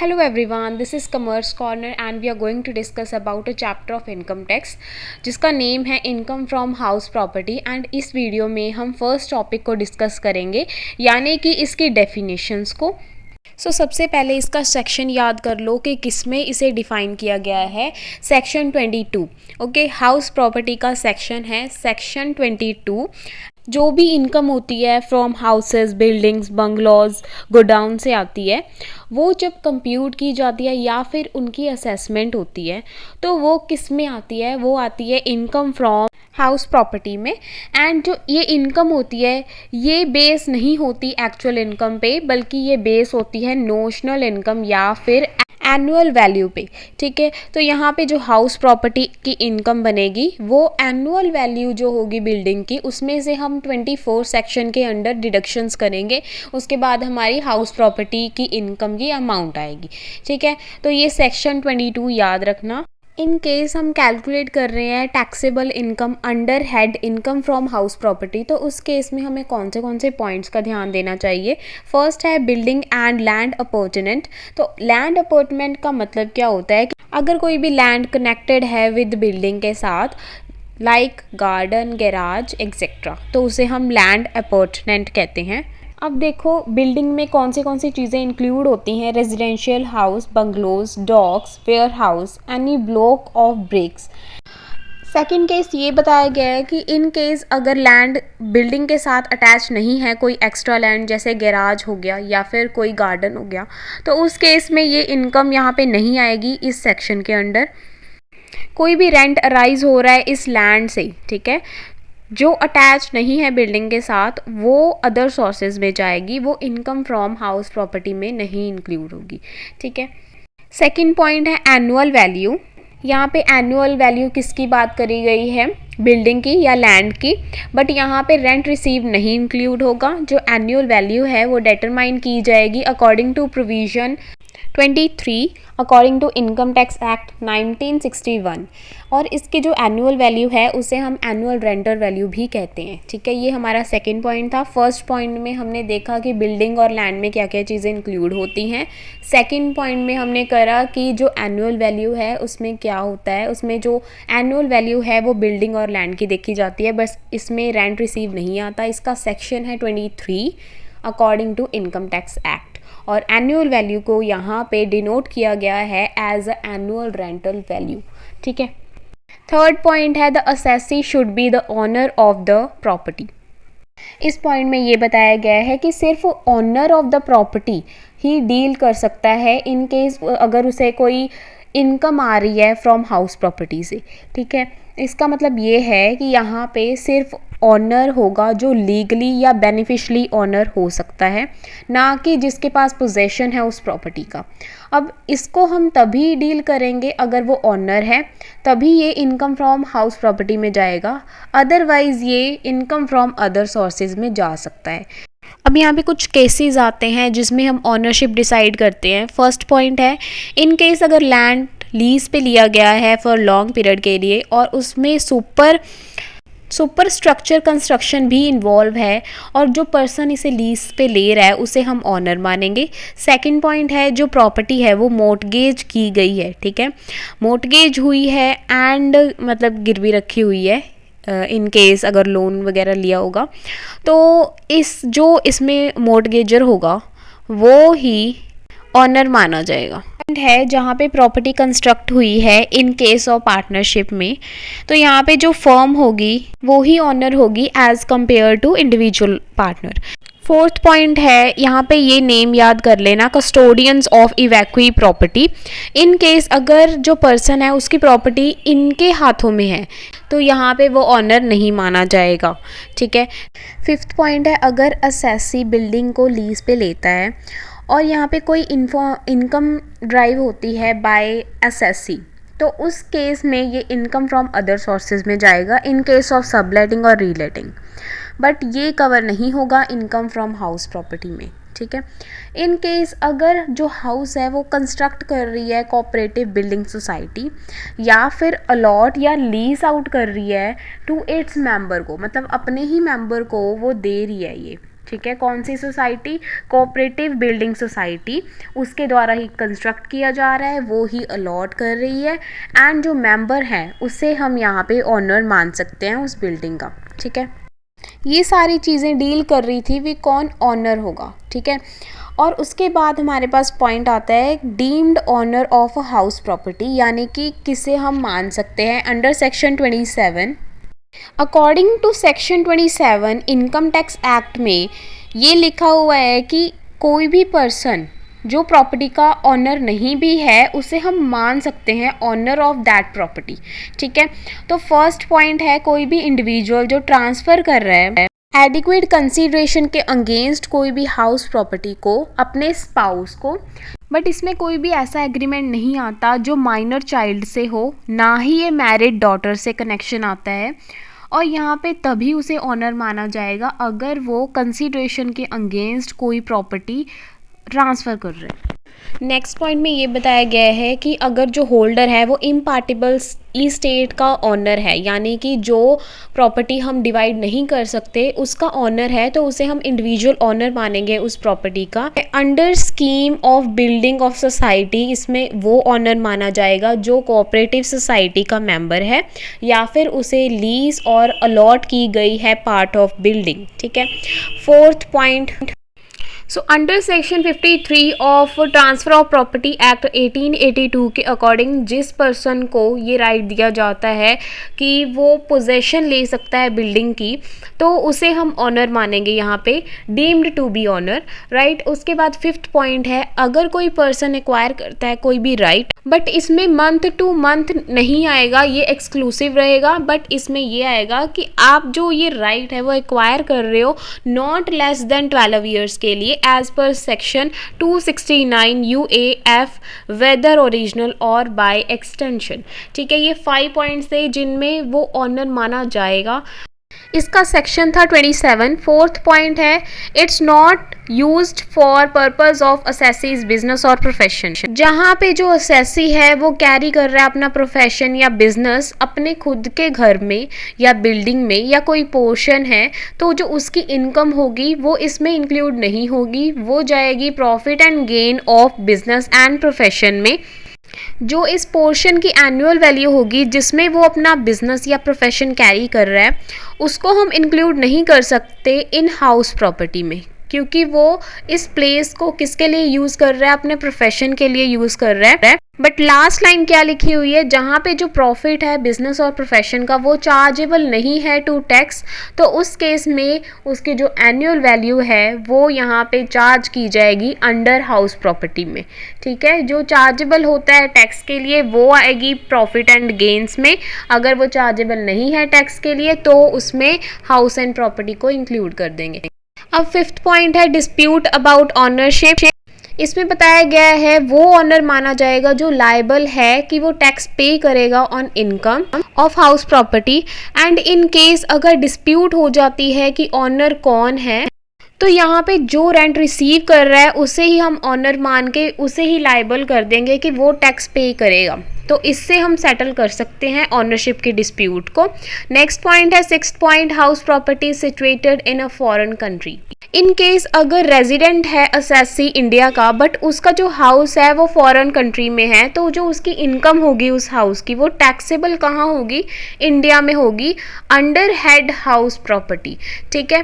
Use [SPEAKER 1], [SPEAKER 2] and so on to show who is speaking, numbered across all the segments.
[SPEAKER 1] Hello everyone, this is Commerce Corner and we are going to discuss about a chapter of income tax जिसका name है income from house property. And इस video में हम first topic को discuss करेंगे यानी कि इसकी डेफिनेशंस को। सबसे पहले इसका सेक्शन याद कर लो कि किसमें इसे डिफ़ाइन किया गया है। सेक्शन 22 ओके, हाउस प्रॉपर्टी का सेक्शन है सेक्शन 22। जो भी इनकम होती है from houses, buildings, bungalows, godown से आती है, वो जब कंप्यूट की जाती है या फिर उनकी असेसमेंट होती है तो वो किस में आती है, वो आती है इनकम फ्रॉम हाउस प्रॉपर्टी में। एंड जो ये इनकम होती है ये बेस नहीं होती एक्चुअल इनकम पे, बल्कि ये बेस होती है नोशनल इनकम या फिर एनुअल वैल्यू पे। ठीक है, तो यहाँ पे जो हाउस प्रॉपर्टी की इनकम बनेगी वो एनुअल वैल्यू जो होगी बिल्डिंग की, उसमें से हम 24 सेक्शन के अंडर डिडक्शंस करेंगे। उसके बाद हमारी हाउस प्रॉपर्टी की इनकम की अमाउंट आएगी। ठीक है, तो ये सेक्शन 22 याद रखना। इन केस हम कैलकुलेट कर रहे हैं taxable income under head income from house property, तो उस केस में हमें कौन से पॉइंट्स का ध्यान देना चाहिए। फर्स्ट है बिल्डिंग एंड लैंड अपॉर्चुनेंट। तो लैंड अपॉर्चुनेंट का मतलब क्या होता है कि अगर कोई भी लैंड कनेक्टेड है विद बिल्डिंग के साथ, लाइक गार्डन, गैराज एक्सेट्रा, तो उसे हम लैंड अपॉर्चुनेंट कहते हैं। अब देखो बिल्डिंग में कौन सी चीज़ें इंक्लूड होती हैं। Residential house, bungalows, docks, warehouse, any block of bricks. Second case ये बताया गया है कि इन केस अगर लैंड बिल्डिंग के साथ अटैच नहीं है, कोई एक्स्ट्रा लैंड जैसे गैराज हो गया या फिर कोई गार्डन हो गया, तो उस केस में ये इनकम यहाँ पे नहीं आएगी इस सेक्शन के अंडर। कोई भी रेंट अराइज हो रहा है इस लैंड से, ठीक है, जो अटैच नहीं है बिल्डिंग के साथ, वो अदर सोर्सेज में जाएगी, वो इनकम फ्रॉम हाउस प्रॉपर्टी में नहीं इंक्लूड होगी। ठीक है, सेकंड पॉइंट है एनुअल वैल्यू। यहाँ पे एनुअल वैल्यू किसकी बात करी गई है, बिल्डिंग की या लैंड की, बट यहाँ पे रेंट रिसीव नहीं इंक्लूड होगा। जो एनुअल वैल्यू है वो डिटरमाइन की जाएगी according to provision 23 according to income tax act 1961, और इसकी जो एनुअल वैल्यू है उसे हम एनुअल रेंटल वैल्यू भी कहते हैं। ठीक है, ये हमारा सेकंड पॉइंट था। फर्स्ट पॉइंट में हमने देखा कि बिल्डिंग और लैंड में क्या क्या चीज़ें इंक्लूड होती हैं। सेकंड पॉइंट में हमने करा कि जो एनुअल वैल्यू है उसमें क्या होता है, उसमें जो एनुअल वैल्यू है वो बिल्डिंग और लैंड की देखी जाती है, बस इसमें रेंट रिसीव नहीं आता। इसका सेक्शन है 23 according to income tax act, और एनुअल वैल्यू को यहाँ पे डिनोट किया गया है as a annual rental value. ठीक है, थर्ड पॉइंट है the assessee should be the owner of the property. इस पॉइंट में ये बताया गया है कि सिर्फ ओनर ऑफ द प्रॉपर्टी ही डील कर सकता है इन केस अगर उसे कोई इनकम आ रही है फ्रॉम हाउस प्रॉपर्टी से। ठीक है, इसका मतलब ये है कि यहाँ पे सिर्फ ऑनर होगा जो लीगली या बेनिफिशली ऑनर हो सकता है, ना कि जिसके पास पोजेशन है उस प्रॉपर्टी का। अब इसको हम तभी डील करेंगे अगर वो ऑनर है, तभी ये इनकम फ्रॉम हाउस प्रॉपर्टी में जाएगा, अदरवाइज़ ये इनकम फ्रॉम अदर सोर्सेज में जा सकता है। अब यहाँ पे कुछ केसेस आते हैं जिसमें हम ऑनरशिप डिसाइड करते हैं। फर्स्ट पॉइंट है इन केस अगर लैंड लीज पे लिया गया है फॉर लॉन्ग पीरियड के लिए और उसमें सुपर स्ट्रक्चर कंस्ट्रक्शन भी इन्वॉल्व है, और जो पर्सन इसे लीज पे ले रहा है उसे हम ऑनर मानेंगे। सेकंड पॉइंट है जो प्रॉपर्टी है वो मोर्टगेज की गई है। ठीक है, मोर्टगेज हुई है एंड मतलब गिरवी रखी हुई है इन केस अगर लोन वगैरह लिया होगा, तो इसमें मोर्टगेजर होगा वो ही ऑनर माना जाएगा। है जहाँ पे प्रॉपर्टी कंस्ट्रक्ट हुई है इन केस ऑफ पार्टनरशिप में, तो यहाँ पे जो फर्म होगी वो ही ऑनर होगी as compare to individual partner. Fourth point है यहाँ पे ये नेम याद कर लेना, custodians of evacuee property. In case अगर जो पर्सन है उसकी प्रॉपर्टी इनके हाथों में है तो यहाँ पे वो ऑनर नहीं माना जाएगा। ठीक है, फिफ्थ पॉइंट है अगर असेसी बिल्डिंग को लीज पे लेता है और यहाँ पे कोई इनकम ड्राइव होती है बाय असेसी, तो उस केस में ये इनकम फ्रॉम अदर सोर्सेज में जाएगा इन केस ऑफ सबलेटिंग और रीलेटिंग, बट ये कवर नहीं होगा इनकम फ्रॉम हाउस प्रॉपर्टी में। ठीक है, इन केस अगर जो हाउस है वो कंस्ट्रक्ट कर रही है कोऑपरेटिव बिल्डिंग सोसाइटी या फिर अलॉट या लीज आउट कर रही है टू इट्स मेंबर को, मतलब अपने ही मेंबर को वो दे रही है ये, ठीक है, कौन सी सोसाइटी, कोऑपरेटिव बिल्डिंग सोसाइटी, उसके द्वारा ही कंस्ट्रक्ट किया जा रहा है, वो ही अलॉट कर रही है, एंड जो मेंबर है उसे हम यहाँ पे ऑनर मान सकते हैं उस बिल्डिंग का। ठीक है, ये सारी चीज़ें डील कर रही थी वी कौन ऑनर होगा। ठीक है, और उसके बाद हमारे पास पॉइंट आता है deemed owner of a house property, यानी कि किसे हम मान सकते हैं under section 27। According to section 27 income tax act में ये लिखा हुआ है कि कोई भी पर्सन जो प्रॉपर्टी का ऑनर नहीं भी है उसे हम मान सकते हैं ऑनर ऑफ दैट प्रॉपर्टी। ठीक है, तो फर्स्ट पॉइंट है कोई भी इंडिविजुअल जो ट्रांसफ़र कर रहा है एडिक्वेट कंसीडरेशन के अगेंस्ट कोई भी हाउस प्रॉपर्टी को अपने स्पाउस को, बट इसमें कोई भी ऐसा एग्रीमेंट नहीं आता जो माइनर चाइल्ड से हो, ना ही ये मैरिड डॉटर से कनेक्शन आता है, और यहाँ पे तभी उसे ऑनर माना जाएगा अगर वो कंसीडरेशन के अगेंस्ट कोई प्रॉपर्टी ट्रांसफ़र कर रहे हैं। नेक्स्ट पॉइंट में ये बताया गया है कि अगर जो होल्डर है वो इम्पार्टिबल स्टेट का ऑनर है, यानी कि जो प्रॉपर्टी हम डिवाइड नहीं कर सकते उसका ऑनर है, तो उसे हम इंडिविजुअल ऑनर मानेंगे उस प्रॉपर्टी का। Under scheme of building of society इसमें वो ऑनर माना जाएगा जो कोऑपरेटिव सोसाइटी का मेंबर है या फिर उसे लीज और अलॉट की गई है पार्ट ऑफ बिल्डिंग। ठीक है, fourth point, so under section 53 of transfer of property act 1882 के अकॉर्डिंग जिस पर्सन को ये राइट दिया जाता है कि वो पोजेशन ले सकता है बिल्डिंग की, तो उसे हम ऑनर मानेंगे यहाँ पे, deemed to be owner, right. उसके बाद फिफ्थ पॉइंट है अगर कोई पर्सन एक्वायर करता है कोई भी राइट, बट इसमें मंथ टू मंथ नहीं आएगा, ये एक्सक्लूसिव रहेगा, बट इसमें ये आएगा कि आप जो ये राइट है वो एक्वायर कर रहे हो नॉट लेस देन 12 ईयर्स के लिए as per section 269 UAF whether original और बाय एक्सटेंशन। ठीक है, ये 5 पॉइंट्स थे जिनमें वो ऑनर माना जाएगा। इसका सेक्शन था 27। फोर्थ पॉइंट है it's not used for purpose of assessees business और प्रोफेशन। जहाँ पे जो असेसी है वो कैरी कर रहा है अपना प्रोफेशन या बिजनेस अपने खुद के घर में या बिल्डिंग में या कोई पोर्शन है, तो जो उसकी इनकम होगी वो इसमें इंक्लूड नहीं होगी, वो जाएगी profit and gain of business and profession में। जो इस पोर्शन की एनुअल वैल्यू होगी जिसमें वो अपना बिजनेस या प्रोफेशन कैरी कर रहा है उसको हम इंक्लूड नहीं कर सकते इन हाउस प्रॉपर्टी में, क्योंकि वो इस प्लेस को किसके लिए यूज़ कर रहा है, अपने प्रोफेशन के लिए यूज़ कर रहा है। बट लास्ट लाइन क्या लिखी हुई है, जहाँ पे जो प्रॉफिट है बिजनेस और प्रोफेशन का वो चार्जेबल नहीं है टू टैक्स, तो उस केस में उसकी जो एनुअल वैल्यू है वो यहाँ पे चार्ज की जाएगी अंडर हाउस प्रॉपर्टी में। ठीक है, जो चार्जेबल होता है टैक्स के लिए वो आएगी प्रॉफिट एंड गेन्स में, अगर वो चार्जेबल नहीं है टैक्स के लिए तो उसमें हाउस एंड प्रॉपर्टी को इंक्लूड कर देंगे। अब फिफ्थ पॉइंट है डिस्प्यूट अबाउट ऑनरशिप। इसमें बताया गया है वो ऑनर माना जाएगा जो लायबल है कि वो टैक्स पे करेगा on income of house property, and in case अगर डिस्प्यूट हो जाती है कि ऑनर कौन है तो यहाँ पे जो रेंट रिसीव कर रहा है उसे ही हम ऑनर मान के उसे ही लायबल कर देंगे कि वो टैक्स पे करेगा, तो इससे हम सेटल कर सकते हैं ऑनरशिप की डिस्प्यूट को। नेक्स्ट पॉइंट है sixth point, house property situated in a foreign country. In case अगर रेजिडेंट है असेसी इंडिया का बट उसका जो हाउस है वो फॉरेन कंट्री में है, तो जो उसकी इनकम होगी उस हाउस की वो टैक्सेबल कहाँ होगी, इंडिया में होगी अंडर हेड हाउस प्रॉपर्टी। ठीक है,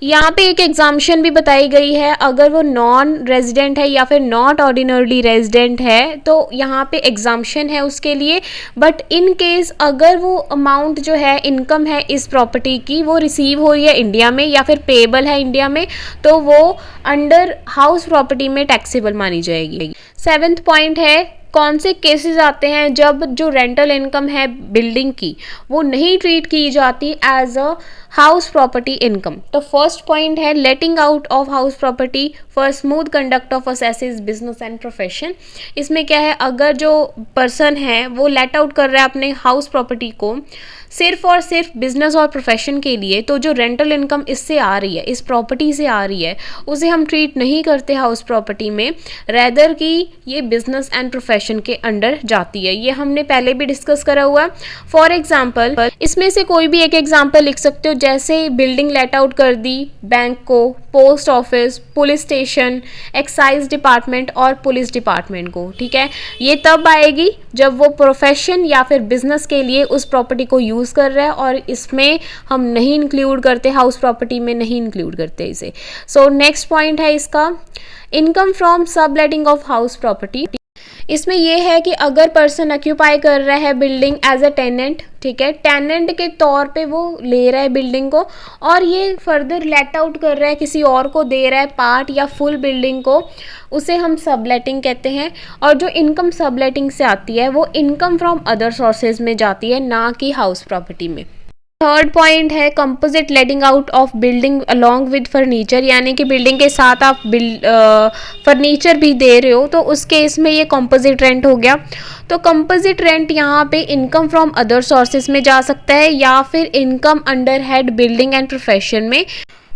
[SPEAKER 1] यहाँ पे एक एग्जाम्पशन भी बताई गई है, अगर वो नॉन रेजिडेंट है या फिर नॉट ऑर्डिनरली रेजिडेंट है तो यहाँ पे एग्जाम्पशन है उसके लिए, बट इन केस अगर वो अमाउंट जो है इनकम है इस प्रॉपर्टी की वो रिसीव हो रही है इंडिया में या फिर पेएबल है इंडिया में, तो वो अंडर हाउस प्रॉपर्टी में टैक्सेबल मानी जाएगी। सेवेंथ पॉइंट है कौन से केसेस आते हैं जब जो रेंटल इनकम है बिल्डिंग की वो नहीं ट्रीट की जाती as a house property income. तो फर्स्ट पॉइंट है letting out of house property for smooth conduct of assessee's business and profession. इसमें क्या है, अगर जो पर्सन है वो लेट आउट कर रहा है अपने हाउस प्रॉपर्टी को सिर्फ और सिर्फ बिजनेस और प्रोफेशन के लिए, तो जो रेंटल इनकम इससे आ रही है इस प्रॉपर्टी से आ रही है उसे हम ट्रीट नहीं करते हाउस प्रॉपर्टी में, रेदर कि ये बिजनेस एंड प्रोफेशन के अंडर जाती है। ये हमने पहले भी डिस्कस करा हुआ है। फॉर एग्जाम्पल इसमें से कोई भी एक एग्जाम्पल लिख सकते हो, जैसे बिल्डिंग लेट आउट कर दी बैंक को, post office, police station, excise department और पुलिस डिपार्टमेंट को, ठीक है। ये तब आएगी जब वो प्रोफेशन या फिर बिजनेस के लिए उस प्रॉपर्टी को यूज़ कर रहा है, और इसमें हम नहीं इंक्लूड करते, हाउस प्रॉपर्टी में नहीं इंक्लूड करते इसे। सो नेक्स्ट पॉइंट है इसका income from subletting of house property. इसमें यह है कि अगर पर्सन ऑक्यूपाई कर रहा है बिल्डिंग एज अ टेनेंट, ठीक है, टेनेंट के तौर पे वो ले रहा है बिल्डिंग को और ये फर्दर लेट आउट कर रहा है, किसी और को दे रहा है पार्ट या फुल बिल्डिंग को, उसे हम सबलेटिंग कहते हैं। और जो इनकम सबलेटिंग से आती है वो इनकम फ्रॉम अदर सोर्सेज में जाती है, ना कि हाउस प्रॉपर्टी में। थर्ड पॉइंट है composite letting out of building along with furniture, यानी कि बिल्डिंग के साथ आप फर्नीचर भी दे रहे हो, तो उस केस में ये कंपोजिट रेंट हो गया। तो कंपोजिट रेंट यहाँ पे इनकम फ्रॉम अदर सोर्सेज में जा सकता है या फिर income under head building and profession में।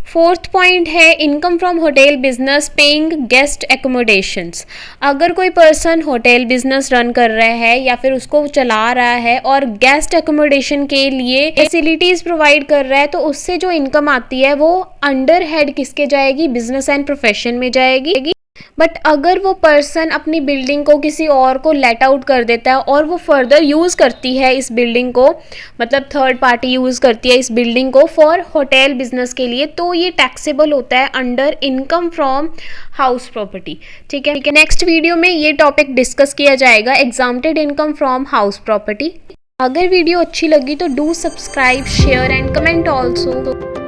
[SPEAKER 1] फोर्थ पॉइंट है income from hotel business paying guest accommodations. अगर कोई पर्सन होटल बिजनेस रन कर रहा है या फिर उसको चला रहा है और गेस्ट एकोमोडेशन के लिए फैसिलिटीज़ प्रोवाइड कर रहा है, तो उससे जो इनकम आती है वो अंडर हेड किसके जाएगी, बिजनेस एंड प्रोफेशन में जाएगी। बट अगर वो पर्सन अपनी बिल्डिंग को किसी और को लेट आउट कर देता है और वो फर्दर यूज़ करती है इस बिल्डिंग को, मतलब थर्ड पार्टी यूज़ करती है इस बिल्डिंग को फॉर होटल बिजनेस के लिए, तो ये टैक्सेबल होता है under income from house property, ठीक है। नेक्स्ट वीडियो में ये टॉपिक डिस्कस किया जाएगा, exempted income from house property. अगर वीडियो अच्छी लगी तो do subscribe, share and comment also.